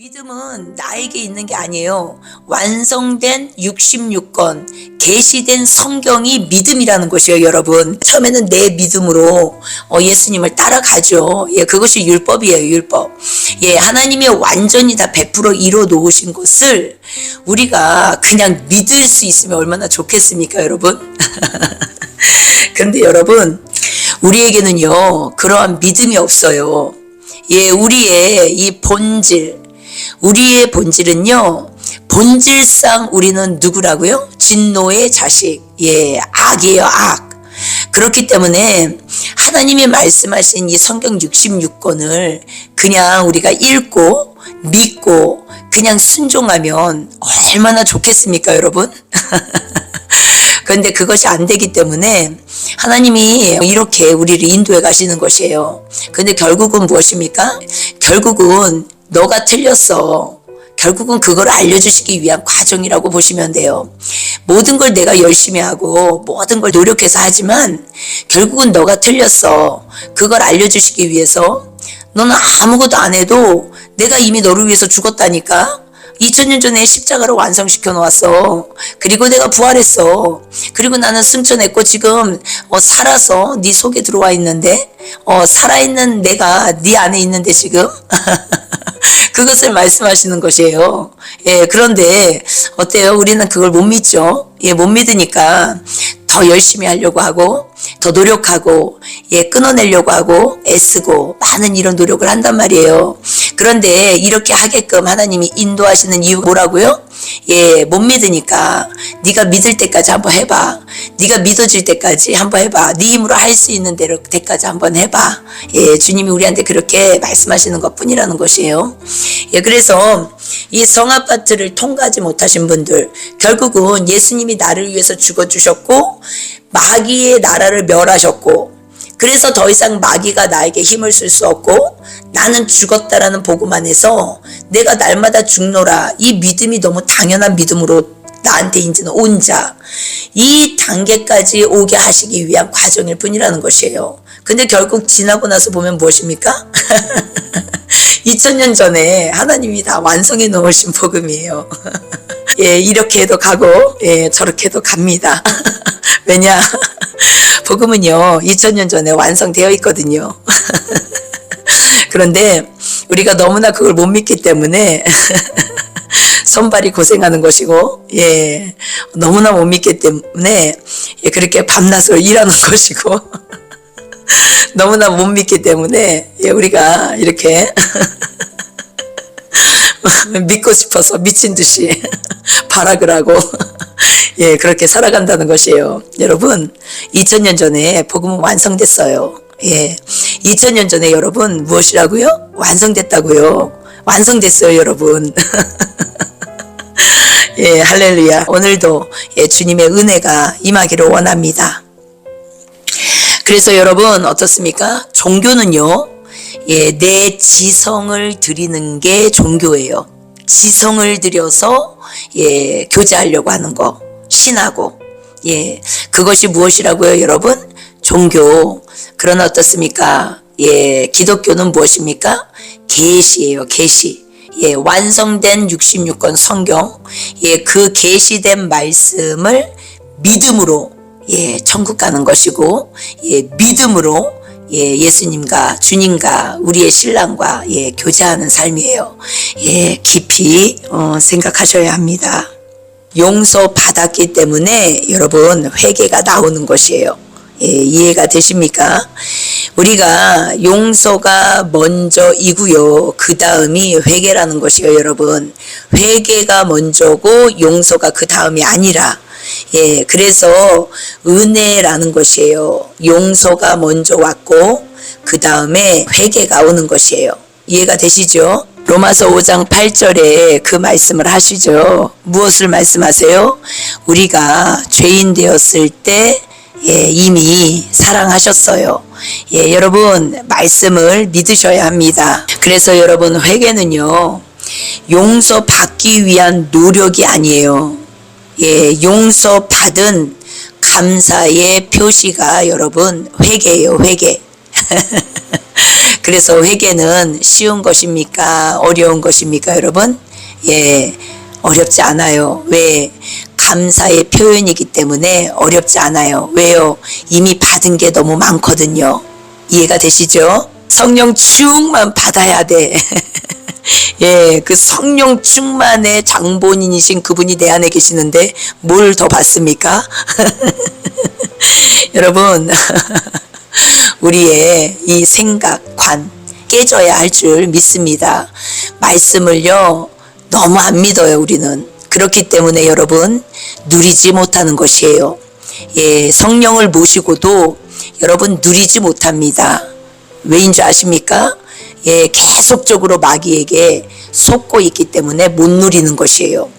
믿음은 나에게 있는 게 아니에요. 완성된 66권 계시된 성경이 믿음이라는 것이에요, 여러분. 처음에는 내 믿음으로 예수님을 따라가죠. 예, 그것이 율법이에요, 율법. 예, 하나님이 완전히 다 100% 이뤄 놓으신 것을 우리가 그냥 믿을 수 있으면 얼마나 좋겠습니까, 여러분? 그런데 여러분, 우리에게는요, 그러한 믿음이 없어요. 예, 우리의 이 본질, 우리의 본질은요, 본질상 우리는 누구라고요? 진노의 자식. 예, 악이에요, 악. 그렇기 때문에 하나님이 말씀하신 이 성경 66권을 그냥 우리가 읽고 믿고 그냥 순종하면 얼마나 좋겠습니까, 여러분? 그런데 그것이 안 되기 때문에 하나님이 이렇게 우리를 인도해 가시는 것이에요. 그런데 결국은 무엇입니까? 결국은 너가 틀렸어. 결국은 그걸 알려주시기 위한 과정이라고 보시면 돼요. 모든 걸 내가 열심히 하고 모든 걸 노력해서 하지만 결국은 너가 틀렸어. 그걸 알려주시기 위해서 너는 아무것도 안 해도 내가 이미 너를 위해서 죽었다니까. 2000년 전에 십자가로 완성시켜 놓았어. 그리고 내가 부활했어. 그리고 나는 승천했고 지금 살아서 네 속에 들어와 있는데 살아있는 내가 네 안에 있는데 지금 그것을 말씀하시는 것이에요. 예, 그런데 어때요? 우리는 그걸 못 믿죠. 예, 못 믿으니까 더 열심히 하려고 하고 더 노력하고 예, 끊어내려고 하고 애쓰고 많은 이런 노력을 한단 말이에요. 그런데 이렇게 하게끔 하나님이 인도하시는 이유가 뭐라고요? 예, 못 믿으니까 네가 믿을 때까지 한번 해봐. 네가 믿어질 때까지 한번 해봐. 네 힘으로 할 수 있는 때까지 한번 해봐. 예, 주님이 우리한테 그렇게 말씀하시는 것뿐이라는 것이에요. 예, 그래서 이 성아파트를 통과하지 못하신 분들, 결국은 예수님이 나를 위해서 죽어주셨고 마귀의 나라를 멸하셨고, 그래서 더 이상 마귀가 나에게 힘을 쓸 수 없고 나는 죽었다라는 복음 안에서 내가 날마다 죽노라, 이 믿음이 너무 당연한 믿음으로 나한테 이제는 온 자, 이 단계까지 오게 하시기 위한 과정일 뿐이라는 것이에요. 근데 결국 지나고 나서 보면 무엇입니까? 2000년 전에 하나님이 다 완성해 놓으신 복음이에요. 예, 이렇게 해도 가고 예, 저렇게 해도 갑니다. 왜냐? 복음은요 2000년 전에 완성되어 있거든요. 그런데 우리가 너무나 그걸 못 믿기 때문에 손발이 고생하는 것이고, 예, 너무나 못 믿기 때문에 예, 그렇게 밤낮으로 일하는 것이고, 너무나 못 믿기 때문에 예, 우리가 이렇게 믿고 싶어서 미친 듯이 발악을 하고 예, 그렇게 살아간다는 것이에요. 여러분, 2000년 전에 복음은 완성됐어요. 예, 2000년 전에 여러분 무엇이라고요? 완성됐다고요. 완성됐어요, 여러분. 예, 할렐루야. 오늘도 예, 주님의 은혜가 임하기를 원합니다. 그래서 여러분 어떻습니까? 종교는요, 예, 내 지성을 드리는 게 종교예요. 지성을 들여서 예, 교제하려고 하는 거, 신하고, 예, 그것이 무엇이라고요, 여러분? 종교. 그러나 어떻습니까? 예, 기독교는 무엇입니까? 계시예요, 계시. 예, 완성된 66권 성경, 예, 그 계시된 말씀을 믿음으로 예, 천국 가는 것이고, 예, 믿음으로 예, 예수님과 주님과 우리의 신랑과 예, 교제하는 삶이에요. 예, 깊이 생각하셔야 합니다. 용서 받았기 때문에 여러분 회개가 나오는 것이에요. 예, 이해가 되십니까? 우리가 용서가 먼저이고요. 그 다음이 회개라는 것이에요, 여러분. 회개가 먼저고 용서가 그 다음이 아니라, 예, 그래서 은혜라는 것이에요. 용서가 먼저 왔고 그 다음에 회개가 오는 것이에요. 이해가 되시죠? 로마서 5장 8절에 그 말씀을 하시죠. 무엇을 말씀하세요? 우리가 죄인 되었을 때 예, 이미 사랑하셨어요. 예, 여러분 말씀을 믿으셔야 합니다. 그래서 여러분 회개는요, 용서받기 위한 노력이 아니에요. 예, 용서받은 감사의 표시가 여러분 회개예요, 회개. 그래서 회개는 쉬운 것입니까? 어려운 것입니까, 여러분? 예, 어렵지 않아요. 왜? 감사의 표현이기 때문에 어렵지 않아요. 왜요? 이미 받은 게 너무 많거든요. 이해가 되시죠? 성령 충만 받아야 돼. 예, 그 성령 충만의 장본인이신 그분이 내 안에 계시는데 뭘 더 받습니까? 여러분, 우리의 이 생각관 깨져야 할 줄 믿습니다. 말씀을요, 너무 안 믿어요, 우리는. 그렇기 때문에 여러분, 누리지 못하는 것이에요. 예, 성령을 모시고도 여러분 누리지 못합니다. 왜인 줄 아십니까? 예, 계속적으로 마귀에게 속고 있기 때문에 못 누리는 것이에요.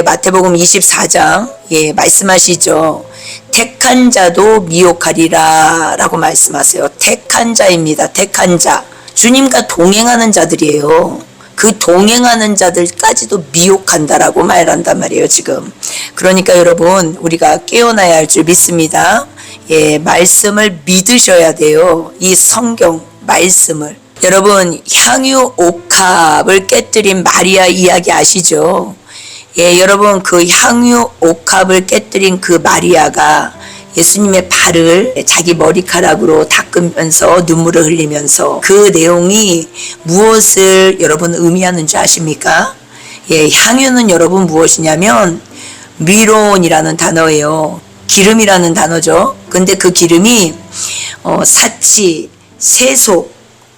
마태복음 24장, 예, 말씀하시죠. 택한 자도 미혹하리라 라고 말씀하세요. 택한 자입니다. 택한 자. 주님과 동행하는 자들이에요. 그 동행하는 자들까지도 미혹한다라고 말한단 말이에요, 지금. 그러니까 여러분, 우리가 깨어나야 할 줄 믿습니다. 예, 말씀을 믿으셔야 돼요. 이 성경 말씀을. 여러분, 향유 옥합을 깨뜨린 마리아 이야기 아시죠? 예, 여러분, 그 향유 옥합을 깨뜨린 그 마리아가 예수님의 발을 자기 머리카락으로 닦으면서 눈물을 흘리면서 그 내용이 무엇을 여러분 의미하는 줄 아십니까? 예, 향유는 여러분 무엇이냐면 미론이라는 단어예요. 기름이라는 단어죠. 근데 그 기름이 사치, 세속,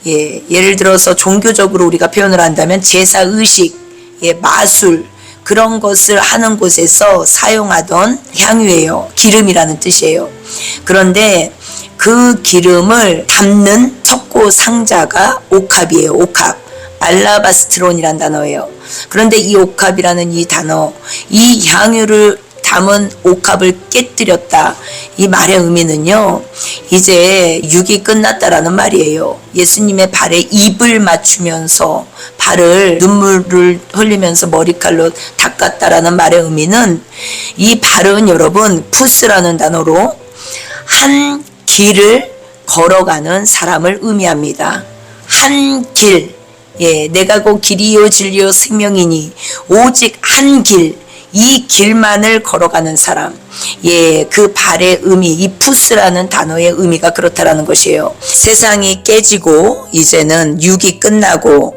예, 예를 들어서 종교적으로 우리가 표현을 한다면 제사의식, 예, 마술, 그런 것을 하는 곳에서 사용하던 향유예요. 기름이라는 뜻이에요. 그런데 그 기름을 담는 석고 상자가 옥합이에요. 옥합. 알라바스트론이란 단어예요. 그런데 이 옥합이라는 이 단어, 이 향유를 담은 옥합을 깨뜨렸다. 이 말의 의미는요, 이제 육이 끝났다라는 말이에요. 예수님의 발에 입을 맞추면서 발을 눈물을 흘리면서 머리칼로 닦았다라는 말의 의미는, 이 발은 여러분 푸스라는 단어로 한 길을 걸어가는 사람을 의미합니다. 한 길. 예, 내가 곧 길이요 진리요 생명이니 오직 한 길, 이 길만을 걸어가는 사람. 예, 그 발의 의미, 이 푸스라는 단어의 의미가 그렇다라는 것이에요. 세상이 깨지고 이제는 육이 끝나고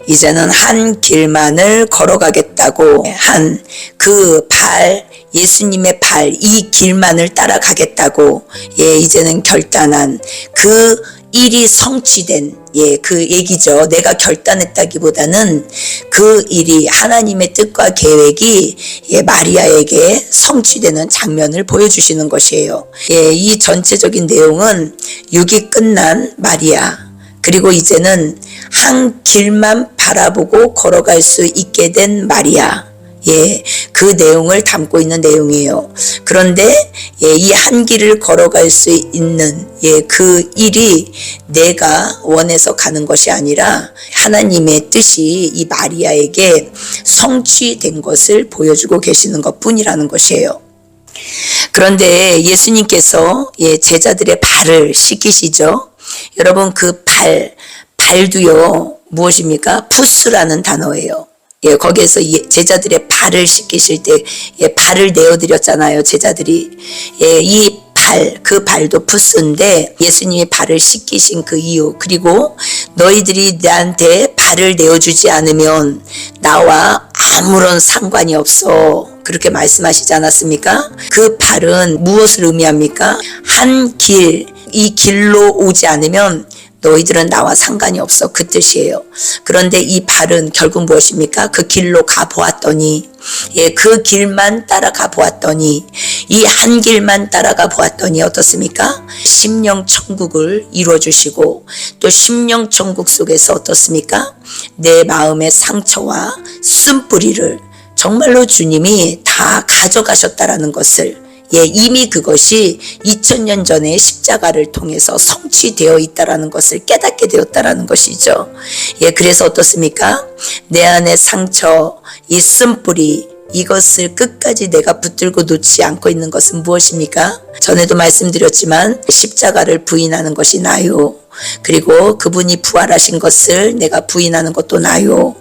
이제는 한 길만을 걸어가겠다고 한 그 발, 예수님의 발, 이 길만을 따라가겠다고, 예, 이제는 결단한 그 일이 성취된, 예, 그 얘기죠. 내가 결단했다기보다는 그 일이 하나님의 뜻과 계획이, 예, 마리아에게 성취되는 장면을 보여주시는 것이에요. 예, 이 전체적인 내용은 육이 끝난 마리아, 그리고 이제는 한 길만 바라보고 걸어갈 수 있게 된 마리아, 예, 그 내용을 담고 있는 내용이에요. 그런데 예, 이 한 길을 걸어갈 수 있는, 예, 그 일이 내가 원해서 가는 것이 아니라 하나님의 뜻이 이 마리아에게 성취된 것을 보여주고 계시는 것뿐이라는 것이에요. 그런데 예수님께서, 예, 제자들의 발을 씻기시죠. 여러분, 그 발도요 무엇입니까? 푸스라는 단어예요. 예, 거기에서 제자들의 발을 씻기실 때, 예, 발을 내어드렸잖아요, 제자들이. 예, 이 발, 그 발도 푸스인데 예수님이 발을 씻기신 그 이유, 그리고 너희들이 나한테 발을 내어주지 않으면 나와 아무런 상관이 없어, 그렇게 말씀하시지 않았습니까? 그 발은 무엇을 의미합니까? 한 길, 이 길로 오지 않으면 너희들은 나와 상관이 없어, 그 뜻이에요. 그런데 이 발은 결국 무엇입니까? 그 길로 가보았더니, 예, 그 길만 따라가 보았더니, 이 한 길만 따라가 보았더니 어떻습니까? 심령천국을 이루어주시고, 또 심령천국 속에서 어떻습니까? 내 마음의 상처와 쓴뿌리를 정말로 주님이 다 가져가셨다라는 것을, 예, 이미 그것이 2000년 전에 십자가를 통해서 성취되어 있다라는 것을 깨닫게 되었다라는 것이죠. 예, 그래서 어떻습니까? 내 안의 상처, 이 쓴뿌리, 이것을 끝까지 내가 붙들고 놓지 않고 있는 것은 무엇입니까? 전에도 말씀드렸지만 십자가를 부인하는 것이 나요. 그리고 그분이 부활하신 것을 내가 부인하는 것도 나요.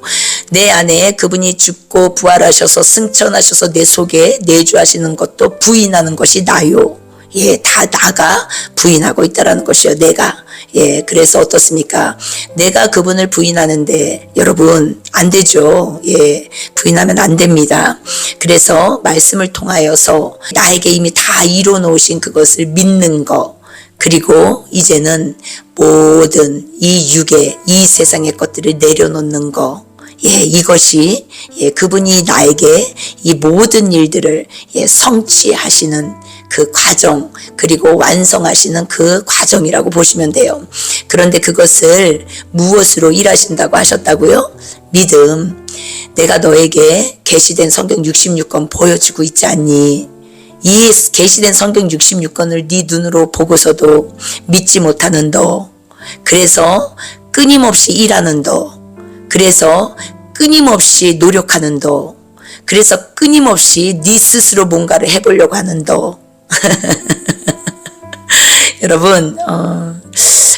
내 안에 그분이 죽고 부활하셔서 승천하셔서 내 속에 내주하시는 것도 부인하는 것이 나요. 예, 다 나가 부인하고 있다라는 것이요. 내가. 예, 그래서 어떻습니까? 내가 그분을 부인하는데 여러분 안 되죠. 예, 부인하면 안 됩니다. 그래서 말씀을 통하여서 나에게 이미 다 이뤄 놓으신 그것을 믿는 거. 그리고 이제는 모든 이 육의 이 세상의 것들을 내려놓는 거. 예, 이것이 그분이 나에게 이 모든 일들을 성취하시는 그 과정, 그리고 완성하시는 그 과정이라고 보시면 돼요. 그런데 그것을 무엇으로 일하신다고 하셨다고요? 믿음. 내가 너에게 계시된 성경 66권 보여주고 있지 않니? 이 계시된 성경 66권을 네 눈으로 보고서도 믿지 못하는 너. 그래서 끊임없이 일하는 너. 그래서 끊임없이 노력하는 너. 그래서 끊임없이 네 스스로 뭔가를 해보려고 하는 너. 여러분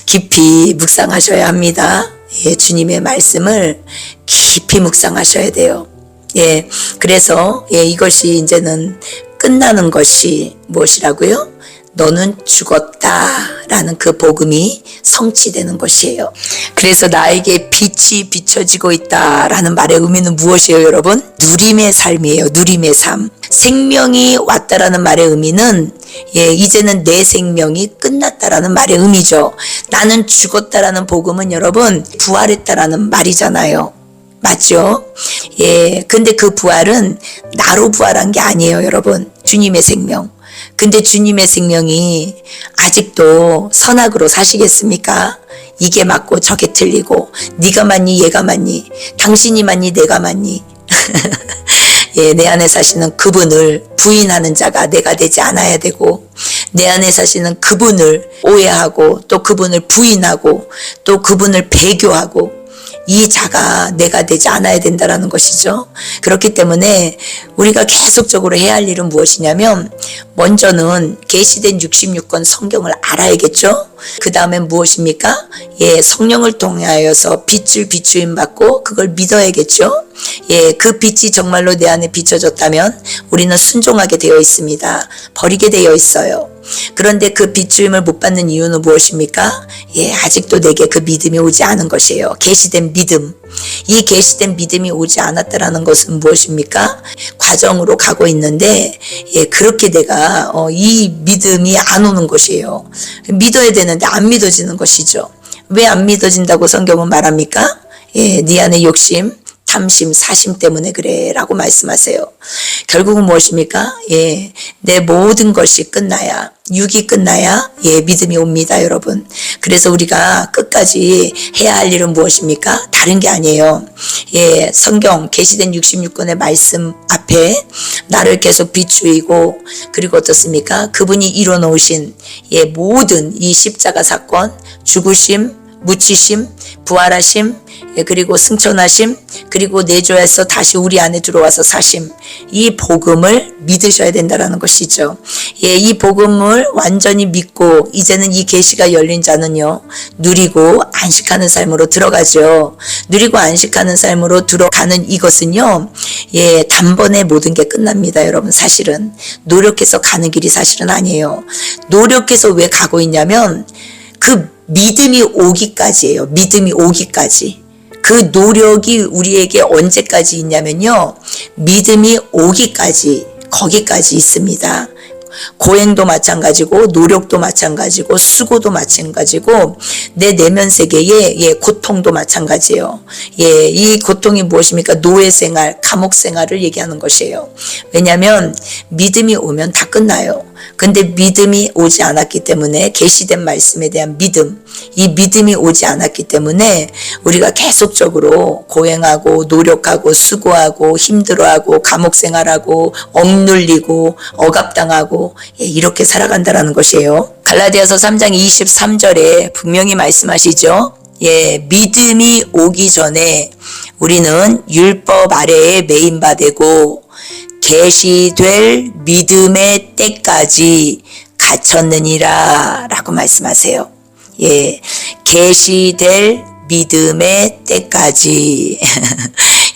깊이 묵상하셔야 합니다. 예, 주님의 말씀을 깊이 묵상하셔야 돼요. 예, 그래서 이것이 이제는 끝나는 것이 무엇이라고요? 너는 죽었다라는 그 복음이 성취되는 것이에요. 그래서 나에게 빛이 비춰지고 있다라는 말의 의미는 무엇이에요, 여러분? 누림의 삶이에요. 누림의 삶. 생명이 왔다라는 말의 의미는 이제는 내 생명이 끝났다라는 말의 의미죠. 나는 죽었다라는 복음은 여러분 부활했다라는 말이잖아요. 맞죠? 예, 근데 그 부활은 나로 부활한 게 아니에요, 여러분. 주님의 생명. 근데 주님의 생명이 아직도 선악으로 사시겠습니까? 이게 맞고 저게 틀리고 네가 맞니 얘가 맞니 당신이 맞니 내가 맞니 예, 내 안에 사시는 그분을 부인하는 자가 내가 되지 않아야 되고 내 안에 사시는 그분을 오해하고 또 그분을 부인하고 또 그분을 배교하고 이 자가 내가 되지 않아야 된다라는 것이죠. 그렇기 때문에 우리가 계속적으로 해야 할 일은 무엇이냐면 먼저는 계시된 66권 성경을 알아야겠죠. 그 다음엔 무엇입니까? 예, 성령을 통하여서 빛을 비추임 받고 그걸 믿어야겠죠. 예, 그 빛이 정말로 내 안에 비춰졌다면 우리는 순종하게 되어 있습니다. 버리게 되어 있어요. 그런데 그 비추임을 못 받는 이유는 무엇입니까? 예, 아직도 내게 그 믿음이 오지 않은 것이에요. 계시된 믿음. 이 계시된 믿음이 오지 않았다라는 것은 무엇입니까? 과정으로 가고 있는데 그렇게 내가 이 믿음이 안 오는 것이에요. 믿어야 되는데 안 믿어지는 것이죠. 왜 안 믿어진다고 성경은 말합니까? 네 안에 욕심, 탐심, 사심 때문에 그래 라고 말씀하세요. 결국은 무엇입니까? 내 모든 것이 끝나야, 육이 끝나야 믿음이 옵니다, 여러분. 그래서 우리가 끝까지 해야 할 일은 무엇입니까? 다른 게 아니에요. 성경 계시된 66권의 말씀 앞에 나를 계속 비추이고 그리고 어떻습니까? 그분이 이뤄놓으신 모든 이 십자가 사건, 죽으심, 묻히심, 부활하심, 그리고 승천하심, 그리고 내주에서 다시 우리 안에 들어와서 사심, 이 복음을 믿으셔야 된다는 것이죠. 이 복음을 완전히 믿고 이제는 이 계시가 열린 자는요, 누리고 안식하는 삶으로 들어가죠. 누리고 안식하는 삶으로 들어가는 이것은요, 단번에 모든 게 끝납니다, 여러분. 사실은 노력해서 가는 길이 사실은 아니에요. 노력해서 왜 가고 있냐면 그 믿음이 오기까지예요. 믿음이 오기까지. 그 노력이 우리에게 언제까지 있냐면요. 믿음이 오기까지, 거기까지 있습니다. 고행도 마찬가지고 노력도 마찬가지고 수고도 마찬가지고 내 내면 세계의 고통도 마찬가지예요. 이 고통이 무엇입니까? 노예 생활, 감옥 생활을 얘기하는 것이에요. 왜냐하면 믿음이 오면 다 끝나요. 근데 믿음이 오지 않았기 때문에 계시된 말씀에 대한 믿음, 이 믿음이 오지 않았기 때문에 우리가 계속적으로 고행하고 노력하고 수고하고 힘들어하고 감옥 생활하고 억눌리고 억압당하고 이렇게 살아간다라는 것이에요. 갈라디아서 3장 23절에 분명히 말씀하시죠. 믿음이 오기 전에 우리는 율법 아래에 매인바 되고 계시될 믿음의 때까지 갇혔느니라 라고 말씀하세요. 예, 계시될 믿음의 때까지.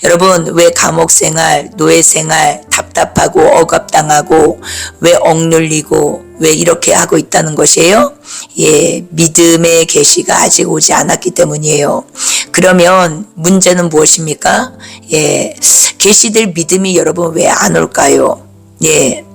여러분, 왜 감옥생활, 노예생활, 답답하고 억압당하고 왜 억눌리고 왜 이렇게 하고 있다는 것이에요? 예, 믿음의 계시가 아직 오지 않았기 때문이에요. 그러면 문제는 무엇입니까? 예, 계시될 믿음이 여러분 왜 안 올까요? 예,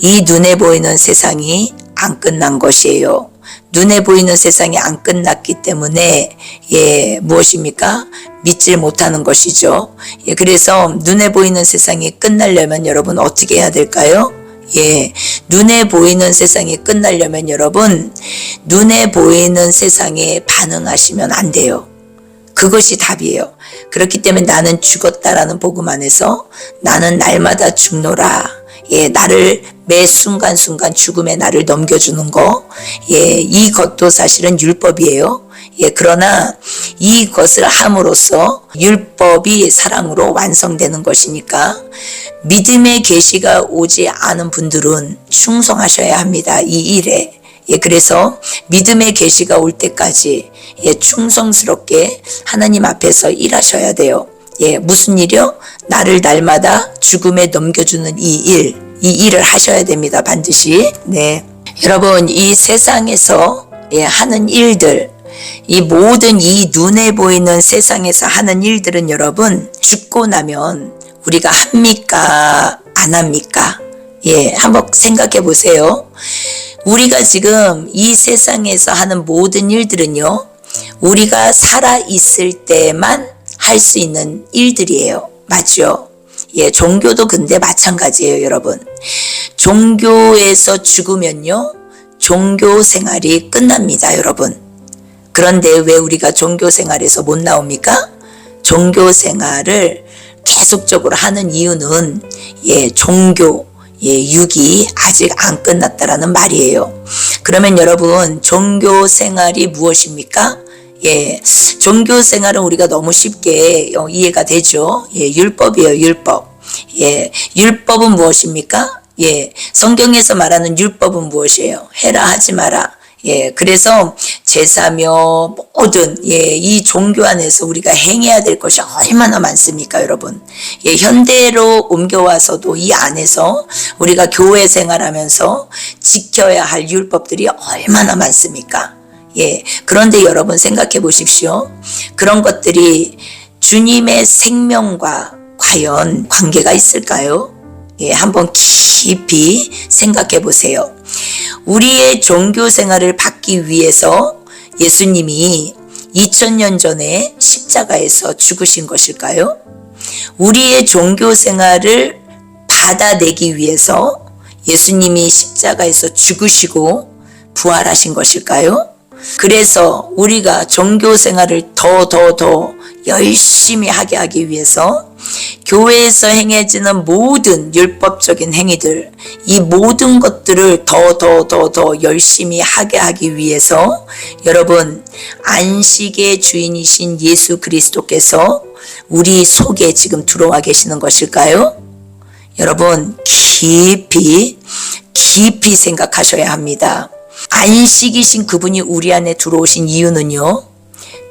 이 눈에 보이는 세상이 안 끝난 것이에요. 눈에 보이는 세상이 안 끝났기 때문에 예, 무엇입니까? 믿질 못하는 것이죠. 예, 그래서 눈에 보이는 세상이 끝나려면 여러분 어떻게 해야 될까요? 예, 눈에 보이는 세상이 끝나려면 여러분 눈에 보이는 세상에 반응하시면 안 돼요. 그것이 답이에요. 그렇기 때문에 나는 죽었다라는 복음 안에서 나는 날마다 죽노라. 예, 나를 매 순간순간 죽음에 나를 넘겨주는 거. 예, 이것도 사실은 율법이에요. 예, 그러나 이것을 함으로써 율법이 사랑으로 완성되는 것이니까 믿음의 계시가 오지 않은 분들은 충성하셔야 합니다. 이 일에. 예, 그래서 믿음의 계시가 올 때까지 예, 충성스럽게 하나님 앞에서 일하셔야 돼요. 예, 무슨 일이요? 나를 날마다 죽음에 넘겨주는 이 일을 하셔야 됩니다. 반드시. 네. 여러분, 이 세상에서 예, 하는 일들, 이 모든 이 눈에 보이는 세상에서 하는 일들은 여러분, 죽고 나면 우리가 합니까? 안 합니까? 예, 한번 생각해 보세요. 우리가 지금 이 세상에서 하는 모든 일들은요, 우리가 살아있을 때만 할 수 있는 일들이에요. 맞죠? 예, 종교도 근데 마찬가지예요, 여러분. 종교에서 죽으면요, 종교 생활이 끝납니다, 여러분. 그런데 왜 우리가 종교 생활에서 못 나옵니까? 종교 생활을 계속적으로 하는 이유는 예, 종교, 예, 육이 아직 안 끝났다라는 말이에요. 그러면 여러분, 종교 생활이 무엇입니까? 예, 종교 생활은 우리가 너무 쉽게 이해가 되죠. 예, 율법이에요, 율법. 예, 율법은 무엇입니까? 예, 성경에서 말하는 율법은 무엇이에요? 해라 하지 마라. 예, 그래서 제사며 모든 예, 이 종교 안에서 우리가 행해야 될 것이 얼마나 많습니까, 여러분? 예, 현대로 옮겨와서도 이 안에서 우리가 교회 생활하면서 지켜야 할 율법들이 얼마나 많습니까? 예, 그런데 여러분 생각해 보십시오. 그런 것들이 주님의 생명과 과연 관계가 있을까요? 예, 한번 깊이 생각해 보세요. 우리의 종교 생활을 받기 위해서 예수님이 2000년 전에 십자가에서 죽으신 것일까요? 우리의 종교 생활을 받아내기 위해서 예수님이 십자가에서 죽으시고 부활하신 것일까요? 그래서 우리가 종교 생활을 더 열심히 하게 하기 위해서 교회에서 행해지는 모든 율법적인 행위들, 이 모든 것들을 더 열심히 하게 하기 위해서 여러분, 안식의 주인이신 예수 그리스도께서 우리 속에 지금 들어와 계시는 것일까요? 여러분, 깊이 생각하셔야 합니다. 안식이신 그분이 우리 안에 들어오신 이유는요,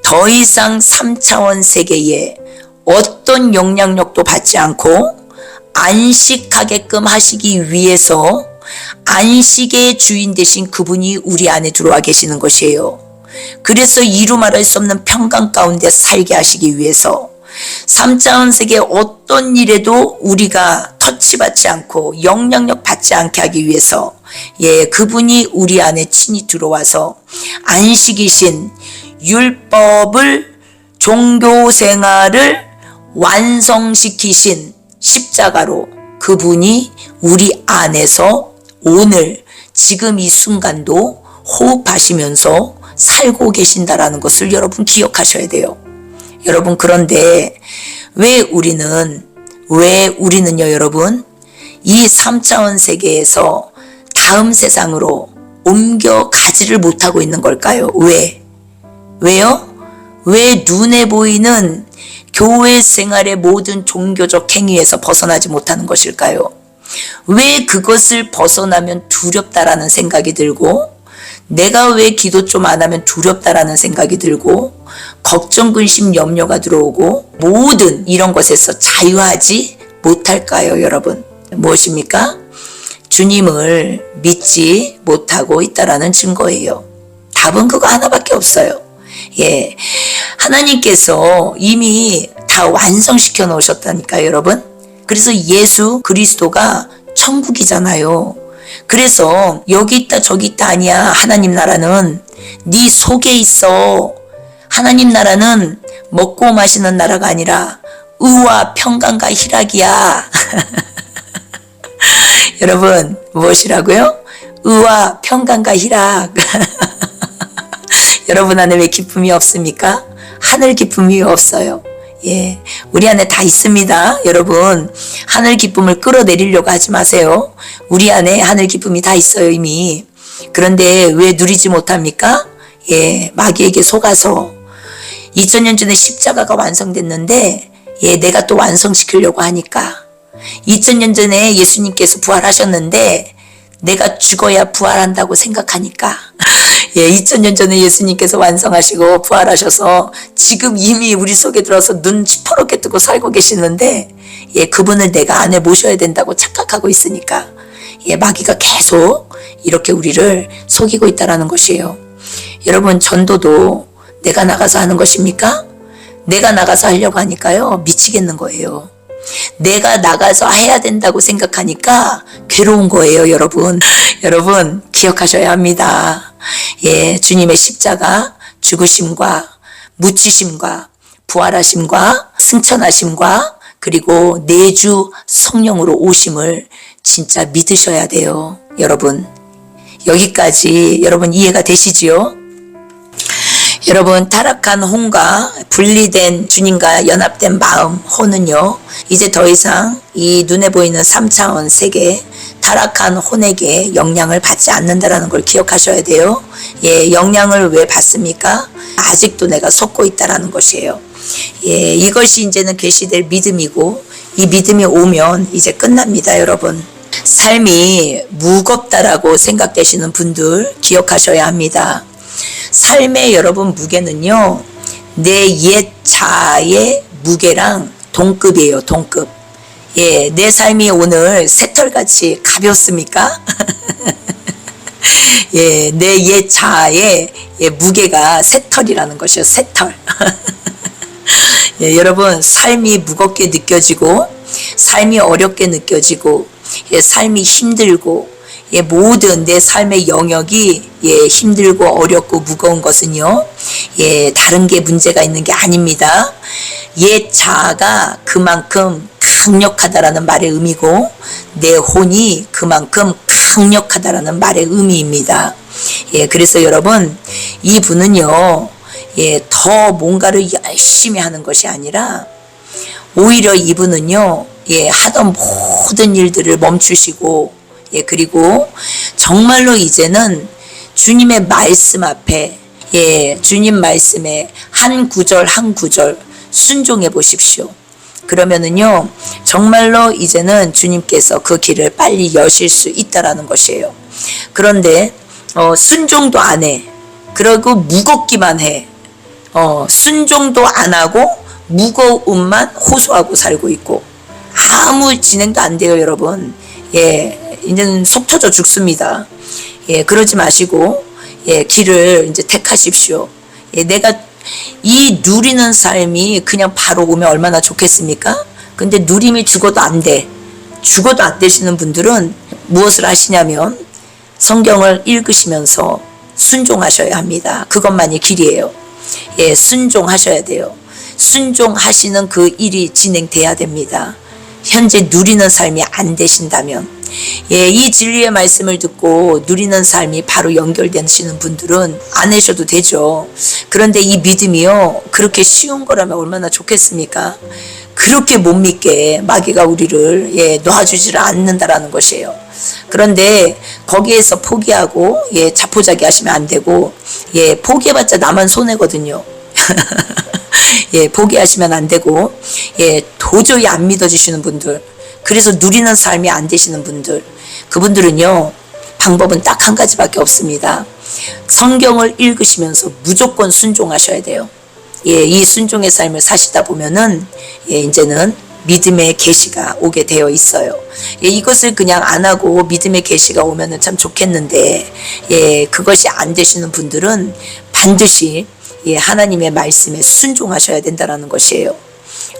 더 이상 3차원 세계에 어떤 영향력도 받지 않고 안식하게끔 하시기 위해서 안식의 주인 되신 그분이 우리 안에 들어와 계시는 것이에요. 그래서 이루 말할 수 없는 평강 가운데 살게 하시기 위해서 3차원 세계 어떤 일에도 우리가 터치받지 않고 영향력 받지 않게 하기 위해서 예, 그분이 우리 안에 친히 들어와서 안식이신 율법을 종교 생활을 완성시키신 십자가로 그분이 우리 안에서 오늘 지금 이 순간도 호흡하시면서 살고 계신다라는 것을 여러분 기억하셔야 돼요. 여러분, 그런데 왜 우리는요 여러분, 이 3차원 세계에서 다음 세상으로 옮겨가지를 못하고 있는 걸까요? 왜요? 왜 눈에 보이는 교회 생활의 모든 종교적 행위에서 벗어나지 못하는 것일까요? 왜 그것을 벗어나면 두렵다라는 생각이 들고, 내가 왜 기도 좀 안 하면 두렵다라는 생각이 들고, 걱정, 근심, 염려가 들어오고, 모든 이런 것에서 자유하지 못할까요, 여러분? 무엇입니까? 주님을 믿지 못하고 있다라는 증거예요. 답은 그거 하나밖에 없어요. 예. 하나님께서 이미 다 완성시켜 놓으셨다니까요, 여러분. 그래서 예수 그리스도가 천국이잖아요. 그래서 여기 있다 저기 있다 아니야. 하나님 나라는 네 속에 있어. 하나님 나라는 먹고 마시는 나라가 아니라 의와 평강과 희락이야. 여러분 무엇이라고요? 의와 평강과 희락. 여러분 안에 왜 기쁨이 없습니까? 하늘 기쁨이 없어요. 예, 우리 안에 다 있습니다. 여러분 하늘 기쁨을 끌어내리려고 하지 마세요. 우리 안에 하늘 기쁨이 다 있어요 이미. 그런데 왜 누리지 못합니까? 예, 마귀에게 속아서 2000년 전에 십자가가 완성됐는데 내가 또 완성시키려고 하니까 2000년 전에 예수님께서 부활하셨는데 내가 죽어야 부활한다고 생각하니까 2000년 전에 예수님께서 완성하시고 부활하셔서 지금 이미 우리 속에 들어서 눈 시퍼렇게 뜨고 살고 계시는데 그분을 내가 안에 모셔야 된다고 착각하고 있으니까 마귀가 계속 이렇게 우리를 속이고 있다는 것이에요. 여러분 전도도 내가 나가서 하는 것입니까? 내가 나가서 하려고 하니까요 미치겠는 거예요. 내가 나가서 해야 된다고 생각하니까 괴로운 거예요, 여러분. 여러분 기억하셔야 합니다. 주님의 십자가, 죽으심과 묻히심과 부활하심과 승천하심과 그리고 내주 성령으로 오심을 진짜 믿으셔야 돼요, 여러분. 여기까지 여러분 이해가 되시지요? 여러분 타락한 혼과 분리된 주님과 연합된 마음 혼은요 이제 더 이상 이 눈에 보이는 3차원 세계 타락한 혼에게 영향을 받지 않는다라는 걸 기억하셔야 돼요. 영향을 왜 받습니까? 아직도 내가 속고 있다라는 것이에요. 이것이 이제는 계시될 믿음이고 이 믿음이 오면 이제 끝납니다, 여러분. 삶이 무겁다라고 생각되시는 분들 기억하셔야 합니다. 삶의 여러분 무게는요 내 옛 자아의 무게랑 동급이에요. 동급. 내 삶이 오늘 새털같이 가볍습니까? 내 옛 자아의 무게가 새털이라는 것이에요. 새털. 여러분 삶이 무겁게 느껴지고 삶이 어렵게 느껴지고 삶이 힘들고 모든 내 삶의 영역이 힘들고 어렵고 무거운 것은요 다른 게 문제가 있는 게 아닙니다. 옛 자아가 그만큼 강력하다라는 말의 의미고 내 혼이 그만큼 강력하다라는 말의 의미입니다. 그래서 여러분 이분은요 더 뭔가를 열심히 하는 것이 아니라 오히려 이분은요 하던 모든 일들을 멈추시고 그리고 정말로 이제는 주님의 말씀 앞에 주님 말씀에 한 구절 한 구절 순종해 보십시오. 그러면은요 정말로 이제는 주님께서 그 길을 빨리 여실 수 있다라는 것이에요. 그런데 순종도 안 해. 그리고 무겁기만 해. 순종도 안 하고 무거움만 호소하고 살고 있고 아무 진행도 안 돼요, 여러분. 이제는 속 터져 죽습니다. 그러지 마시고 길을 이제 택하십시오. 내가 이 누리는 삶이 그냥 바로 오면 얼마나 좋겠습니까? 근데 누림이 죽어도 안 돼. 죽어도 안 되시는 분들은 무엇을 하시냐면 성경을 읽으시면서 순종하셔야 합니다. 그것만이 길이에요. 순종하셔야 돼요. 순종하시는 그 일이 진행돼야 됩니다. 현재 누리는 삶이 안 되신다면 이 진리의 말씀을 듣고 누리는 삶이 바로 연결되시는 분들은 안 하셔도 되죠. 그런데 이 믿음이요 그렇게 쉬운 거라면 얼마나 좋겠습니까? 그렇게 못 믿게 마귀가 우리를 놓아주지를 않는다라는 것이에요. 그런데 거기에서 포기하고 자포자기 하시면 안 되고 포기해봤자 나만 손해거든요. 포기하시면 안 되고 도저히 안 믿어지시는 분들 그래서 누리는 삶이 안 되시는 분들, 그분들은요, 방법은 딱 한 가지밖에 없습니다. 성경을 읽으시면서 무조건 순종하셔야 돼요. 예, 이 순종의 삶을 사시다 보면은, 예, 이제는 믿음의 계시가 오게 되어 있어요. 예, 이것을 그냥 안 하고 믿음의 계시가 오면은 참 좋겠는데, 예, 그것이 안 되시는 분들은 반드시, 예, 하나님의 말씀에 순종하셔야 된다는 것이에요.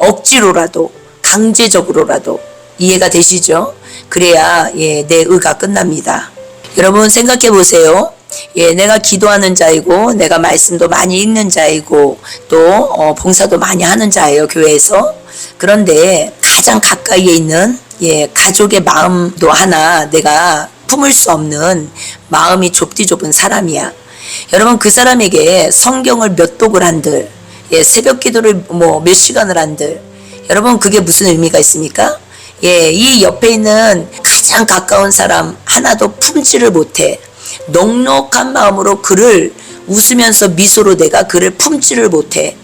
억지로라도, 강제적으로라도. 이해가 되시죠? 그래야, 예, 내 의가 끝납니다. 여러분 생각해 보세요. 예, 내가 기도하는 자이고, 내가 말씀도 많이 읽는 자이고, 또 봉사도 많이 하는 자예요, 교회에서. 그런데 가장 가까이에 있는, 예, 가족의 마음도 하나 내가 품을 수 없는 마음이 좁디 좁은 사람이야. 여러분, 그 사람에게 성경을 몇 독을 한들, 예, 새벽 기도를 몇 시간을 한들, 여러분, 그게 무슨 의미가 있습니까? 예, 이 옆에 있는 가장 가까운 사람 하나도 품지를 못해. 넉넉한 마음으로 그를 웃으면서 미소로 내가 그를 품지를 못해.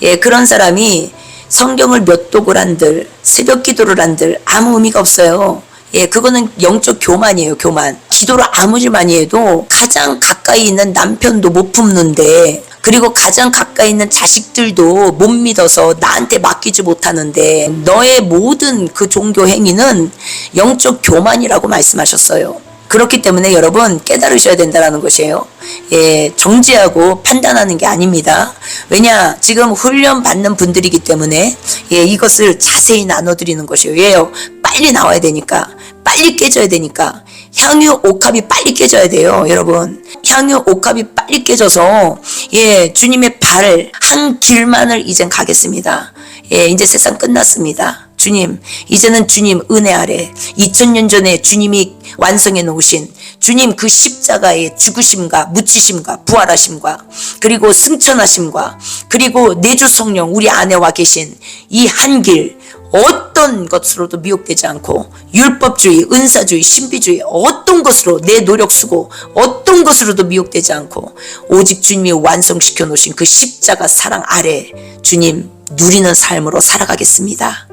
예, 그런 사람이 성경을 몇 독을 한들, 새벽 기도를 한들 아무 의미가 없어요. 예, 그거는 영적 교만이에요, 교만. 기도를 아무리 많이 해도 가장 가까이 있는 남편도 못 품는데, 그리고 가장 가까이 있는 자식들도 못 믿어서 나한테 맡기지 못하는데, 너의 모든 그 종교 행위는 영적 교만이라고 말씀하셨어요. 그렇기 때문에 여러분 깨달으셔야 된다는 것이에요. 예, 정죄하고 판단하는 게 아닙니다. 왜냐, 지금 훈련 받는 분들이기 때문에, 예, 이것을 자세히 나눠드리는 것이에요. 왜요? 빨리 나와야 되니까, 빨리 깨져야 되니까. 향유 옥합이 빨리 깨져야 돼요, 여러분. 향유 옥합이 빨리 깨져서, 예, 주님의 발 한 길만을 이젠 가겠습니다. 예, 이제 세상 끝났습니다. 주님, 이제는 주님 은혜 아래 2000년 전에 주님이 완성해 놓으신 주님 그 십자가의 죽으심과 묻히심과 부활하심과 그리고 승천하심과 그리고 내주 성령 우리 안에와 계신 이 한 길, 어떤 것으로도 미혹되지 않고 율법주의, 은사주의, 신비주의 어떤 것으로 내 노력 쓰고 어떤 것으로도 미혹되지 않고 오직 주님이 완성시켜 놓으신 그 십자가 사랑 아래 주님 누리는 삶으로 살아가겠습니다.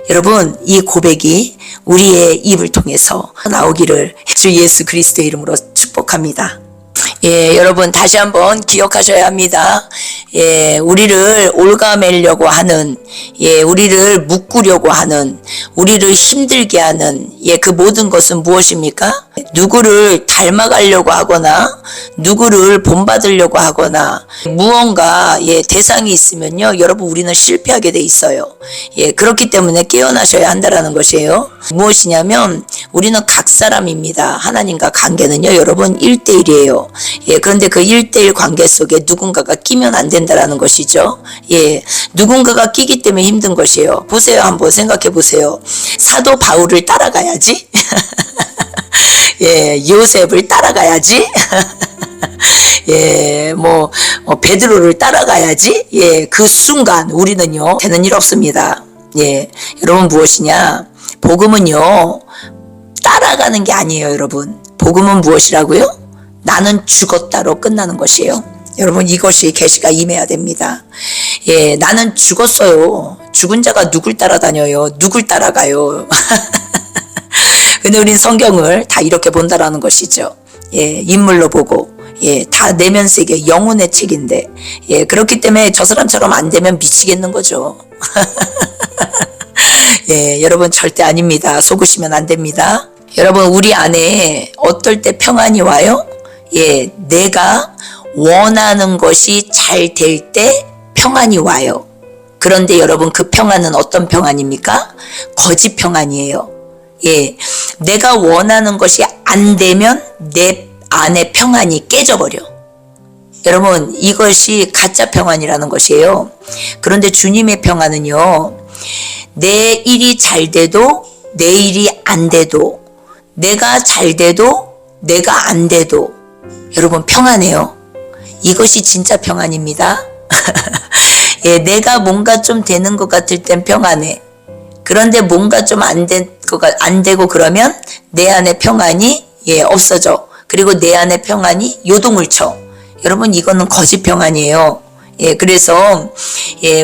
여러분, 이 고백이 우리의 입을 통해서 나오기를 주 예수 그리스도의 이름으로 축복합니다. 예, 여러분 다시 한번 기억하셔야 합니다. 예, 우리를 올가매려고 하는, 예, 우리를 묶으려고 하는, 우리를 힘들게 하는, 예, 그 모든 것은 무엇입니까? 누구를 닮아가려고 하거나, 누구를 본받으려고 하거나, 무언가, 예, 대상이 있으면요, 여러분 우리는 실패하게 돼 있어요. 예, 그렇기 때문에 깨어나셔야 한다라는 것이에요. 무엇이냐면, 우리는 각 사람입니다. 하나님과 관계는요, 여러분 1대1이에요. 예, 그런데 그 1대1 관계 속에 누군가가 끼면 안 된다라는 것이죠. 예, 누군가가 끼기 때문에 힘든 것이에요. 보세요, 한번 생각해 보세요. 사도 바울을 따라가야지. 예, 요셉을 따라가야지. 예, 베드로를 따라가야지. 예, 그 순간 우리는요, 되는 일 없습니다. 예, 여러분 무엇이냐? 복음은요, 따라가는 게 아니에요, 여러분. 복음은 무엇이라고요? 나는 죽었다로 끝나는 것이에요. 여러분, 이것이 계시가 임해야 됩니다. 예, 나는 죽었어요. 죽은 자가 누굴 따라다녀요? 누굴 따라가요? 근데 우린 성경을 다 이렇게 본다라는 것이죠. 예, 인물로 보고, 예, 다 내면세계 영혼의 책인데, 예, 그렇기 때문에 저 사람처럼 안 되면 미치겠는 거죠. 예, 여러분 절대 아닙니다. 속으시면 안 됩니다. 여러분, 우리 안에 어떨 때 평안이 와요? 예, 내가 원하는 것이 잘 될 때 평안이 와요. 그런데 여러분, 그 평안은 어떤 평안입니까? 거짓 평안이에요. 예, 내가 원하는 것이 안 되면 내 안의 평안이 깨져버려. 여러분, 이것이 가짜 평안이라는 것이에요. 그런데 주님의 평안은요, 내 일이 잘 돼도 내 일이 안 돼도, 내가 잘 돼도 내가 안 돼도 여러분 평안해요. 이것이 진짜 평안입니다. 예, 내가 뭔가 좀 되는 것 같을 땐 평안해. 그런데 뭔가 좀 안 되고 그러면 내 안에 평안이, 예, 없어져. 그리고 내 안에 평안이 요동을 쳐. 여러분, 이거는 거짓 평안이에요. 예, 그래서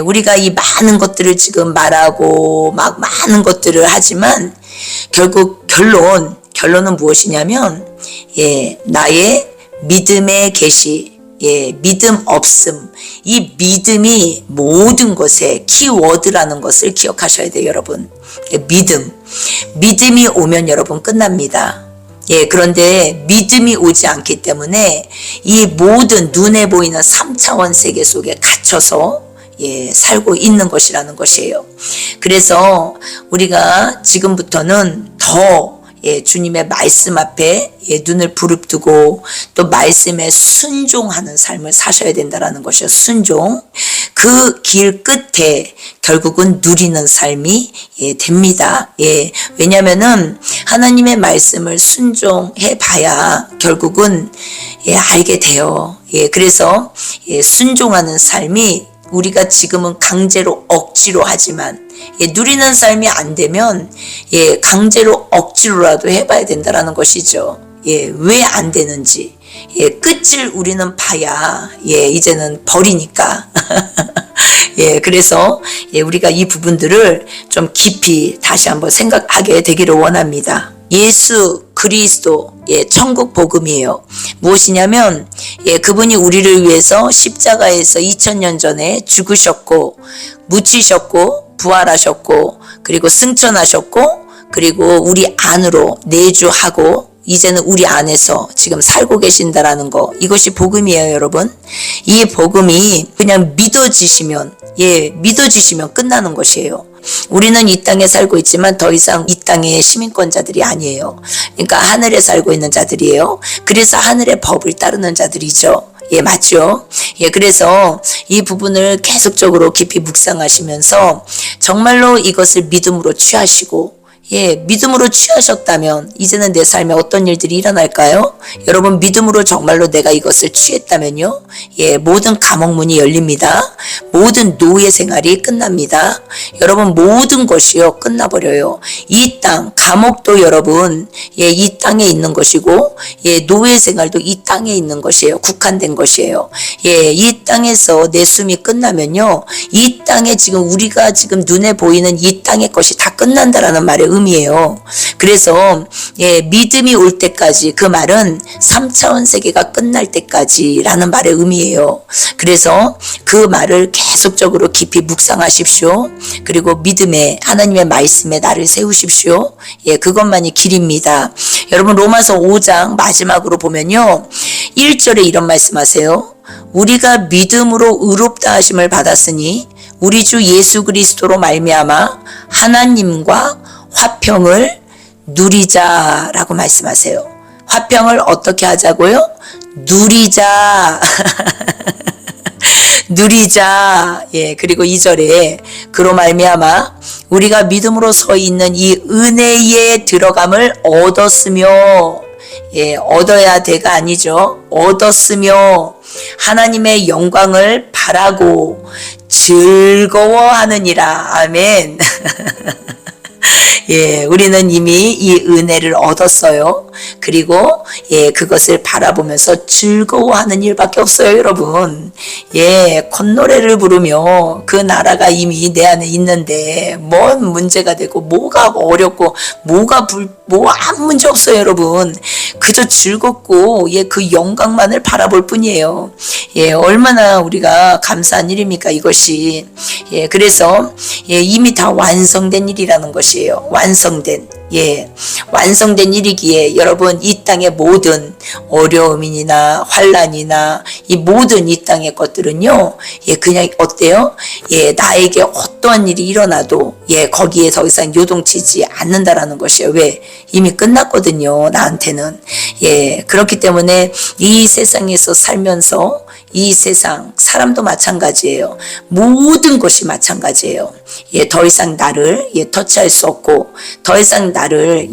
우리가 이 많은 것들을 지금 말하고 막 많은 것들을 하지만 결국 결론은 무엇이냐면 나의 믿음의 계시, 믿음 없음, 이 믿음이 모든 것의 키워드라는 것을 기억하셔야 돼요, 여러분. 믿음이 오면 여러분 끝납니다. 그런데 믿음이 오지 않기 때문에 이 모든 눈에 보이는 3차원 세계 속에 갇혀서 살고 있는 것이라는 것이에요. 그래서 우리가 지금부터는 더 주님의 말씀 앞에 눈을 부릅뜨고 또 말씀에 순종하는 삶을 사셔야 된다는 것이에요. 순종. 그 길 끝에 결국은 누리는 삶이 됩니다. 왜냐하면은 하나님의 말씀을 순종해 봐야 결국은 알게 돼요. 그래서 순종하는 삶이 우리가 지금은 강제로 억지로 하지만 누리는 삶이 안 되면 강제로 억지로라도 해봐야 된다는 것이죠. 왜 안 되는지 끝을 우리는 봐야 이제는 버리니까. 그래서 우리가 이 부분들을 좀 깊이 다시 한번 생각하게 되기를 원합니다. 예수 그리스도 천국 복음이에요. 무엇이냐면 그분이 우리를 위해서 십자가에서 2000년 전에 죽으셨고 묻히셨고 부활하셨고 그리고 승천하셨고 그리고 우리 안으로 내주하고 이제는 우리 안에서 지금 살고 계신다라는 거, 이것이 복음이에요, 여러분. 이 복음이 그냥 믿어지시면 끝나는 것이에요. 우리는 이 땅에 살고 있지만 더 이상 이 땅의 시민권자들이 아니에요. 그러니까 하늘에 살고 있는 자들이에요. 그래서 하늘의 법을 따르는 자들이죠. 맞죠? 그래서 이 부분을 계속적으로 깊이 묵상하시면서 정말로 이것을 믿음으로 취하시고 믿음으로 취하셨다면 이제는 내 삶에 어떤 일들이 일어날까요? 여러분 믿음으로 정말로 내가 이것을 취했다면요. 모든 감옥문이 열립니다. 모든 노예 생활이 끝납니다. 여러분 모든 것이요 끝나버려요. 이 땅, 감옥도 여러분 이 땅에 있는 것이고 노예 생활도 이 땅에 있는 것이에요. 국한된 것이에요. 이 땅에서 내 숨이 끝나면요. 이 땅에 지금 우리가 지금 눈에 보이는 이 땅의 것이 다 끝난다라는 말의 의미예요. 그래서 믿음이 올 때까지, 그 말은 3차원 세계가 끝날 때까지라는 말의 의미예요. 그래서 그 말을 계속적으로 깊이 묵상하십시오. 그리고 믿음에 하나님의 말씀에 나를 세우십시오. 그것만이 길입니다. 여러분 로마서 5장 마지막으로 보면요. 1절에 이런 말씀하세요. 우리가 믿음으로 의롭다 하심을 받았으니 우리 주 예수 그리스도로 말미암아 하나님과 화평을 누리자라고 말씀하세요. 화평을 어떻게 하자고요? 누리자. 누리자. 그리고 2절에 그로 말미암아 우리가 믿음으로 서 있는 이 은혜에 들어감을 얻었으며, 얻어야 돼가 아니죠. 얻었으며 하나님의 영광을 바라고 즐거워하느니라. 아멘. 우리는 이미 이 은혜를 얻었어요. 그리고 그것을 바라보면서 즐거워하는 일밖에 없어요, 여러분. 콧노래를 부르며 그 나라가 이미 내 안에 있는데 뭔 문제가 되고 뭐가 어렵고 뭐 아무 문제 없어요, 여러분. 그저 즐겁고 그 영광만을 바라볼 뿐이에요. 얼마나 우리가 감사한 일입니까, 이것이. 그래서 이미 다 완성된 일이라는 것이에요. 완성된 일이기에 여러분 이 땅의 모든 어려움이나 환란이나 이 모든 이 땅의 것들은요, 그냥 어때요? 나에게 어떠한 일이 일어나도 거기에 더 이상 요동치지 않는다라는 것이에요. 왜? 이미 끝났거든요, 나한테는. 그렇기 때문에 이 세상에서 살면서 이 세상 사람도 마찬가지예요. 모든 것이 마찬가지예요. 더 이상 나를 터치할 수 없고 더 이상 나를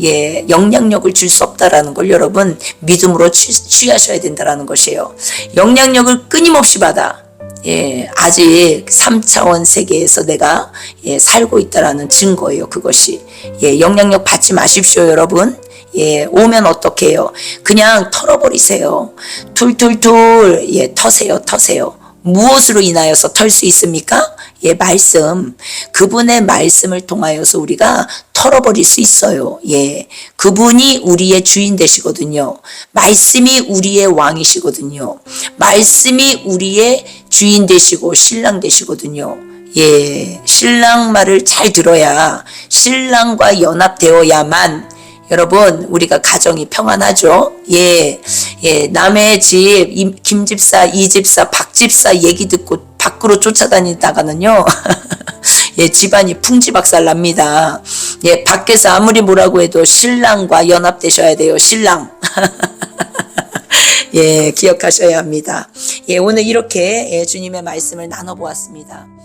영향력을 줄 수 없다라는 걸 여러분 믿음으로 취하셔야 된다라는 것이에요. 영향력을 끊임없이 받아. 아직 3차원 세계에서 내가 살고 있다라는 증거예요. 그것이. 영향력 받지 마십시오, 여러분. 오면 어떡해요? 그냥 털어버리세요. 툴툴툴 터세요. 무엇으로 인하여서 털 수 있습니까? 예, 말씀. 그분의 말씀을 통하여서 우리가 털어버릴 수 있어요. 예. 그분이 우리의 주인 되시거든요. 말씀이 우리의 왕이시거든요. 말씀이 우리의 주인 되시고 신랑 되시거든요. 예. 신랑 말을 잘 들어야, 신랑과 연합되어야만 여러분, 우리가 가정이 평안하죠. 예, 예, 남의 집, 김 집사, 이 집사, 박 집사 얘기 듣고 밖으로 쫓아다니다가는요, 예, 집안이 풍지박살 납니다. 예, 밖에서 아무리 뭐라고 해도 신랑과 연합되셔야 돼요, 신랑. 예, 기억하셔야 합니다. 예, 오늘 이렇게 주님의 말씀을 나눠보았습니다.